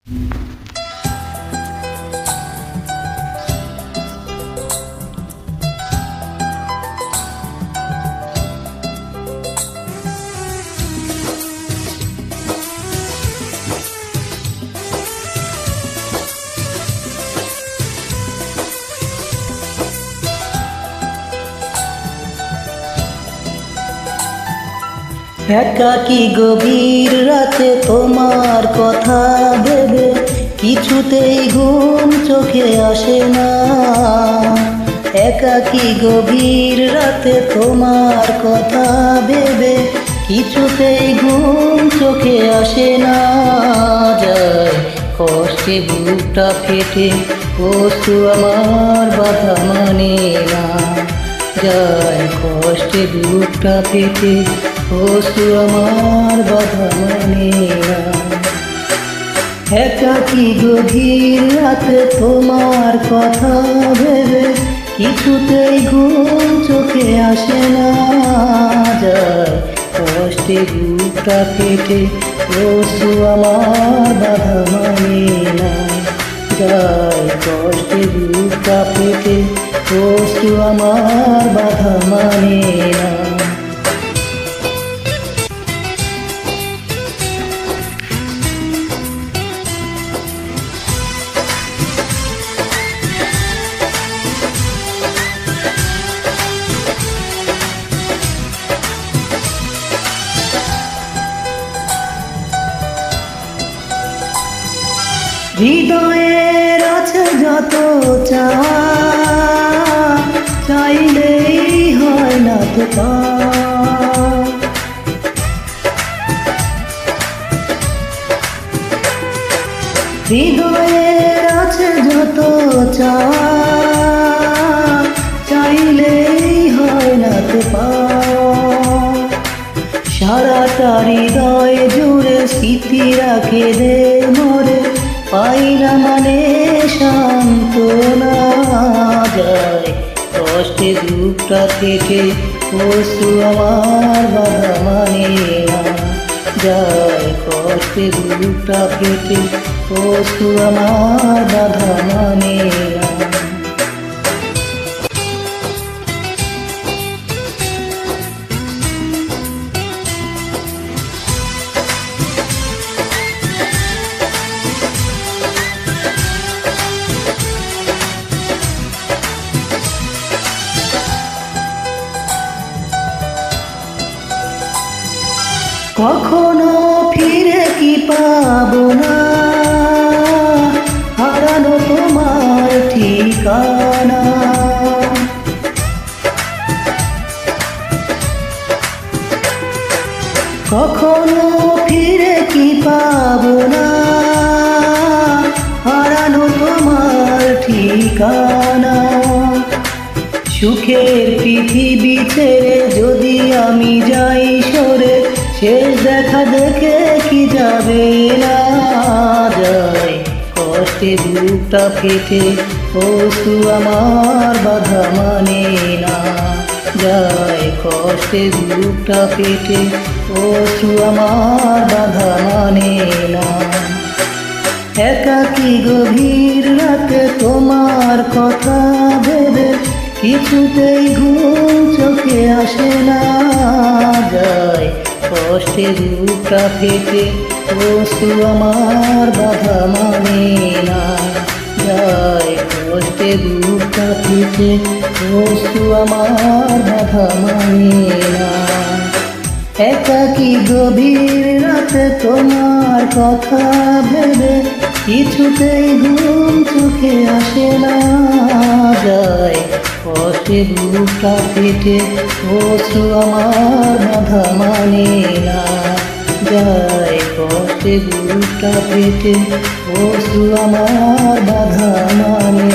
একাকী গভীর রাতে তোমার কথা ভেবে কিছুতেই ঘুম চোখে আসে না। একাকী গভীর রাতে তোমার কথা ভেবে কিছুতেই ঘুম চোখে আসে না। যায় কষ্টে বুকটা ফেটে বস্তু আমার বাধা মানে না। যায় কষ্টে বুকটা ফেটে বস্তু আমার বাধা মানে না। একাকী গভীর রাতে তোমার কথা ভেবে কিছুতেই ঘুম চোখে আসে না। যায় কষ্টে বুকটা ফেটে বস্তু আমার বাধা মানে না। যায় কষ্টে বুকটা ফেটে বস্তু আমার বাধা মানে না। হৃদয়ের আছে যত চাইলেই হয় না তো পাওয়া। হৃদয়ের আছে যত চাইলেই হয় না তো পাওয়া। সারাটা হৃদয় জুড়ে স্মৃতি রাখে দে মরে পাই না মানে সান্ত্বনা। যায় কষ্টে বুকটা ফেটে বস্তু আমার বাধা মানে না। যায় কষ্টে বুকটা ফেটে বস্তু আমার বাধা মানে না। কখনো ফিরে কি পাবো না হারানো তোমার ঠিকানা। কখনো ফিরে কি পাবো না হারানো তোমার ঠিকানা। সুখের পৃথিবী ছেড়ে যদি আমি যাই সরে শেষ দেখা দেখে কি যাবে না। যায় কষ্টে বুকটা ফেটে বস্তু আমার বাধা মানে না। যায় কষ্টে বুকটা ফেটে বস্তু আমার বাধা মানে না। একাকী গভীর রাতে তোমার কথা ভেবে কিছুতেই ঘুম চোখে আসে না। যায় কষ্টে বুকটা ফেটে বস্তু আমার বাধা মানে না। যায় কষ্টে বুকটা ফেটে বস্তু আমার বাধা মানে না। একাকী গভীর রাতে তোমার কথা ভেবে কিছুতেই ঘুম চোখে আসে না। যায় কষ্টে বুকটা ফেটে বস্তু আমার বাধা মানে না। যায় কষ্টে বুকটা ফেটে বস্তু আমার বাধা মানে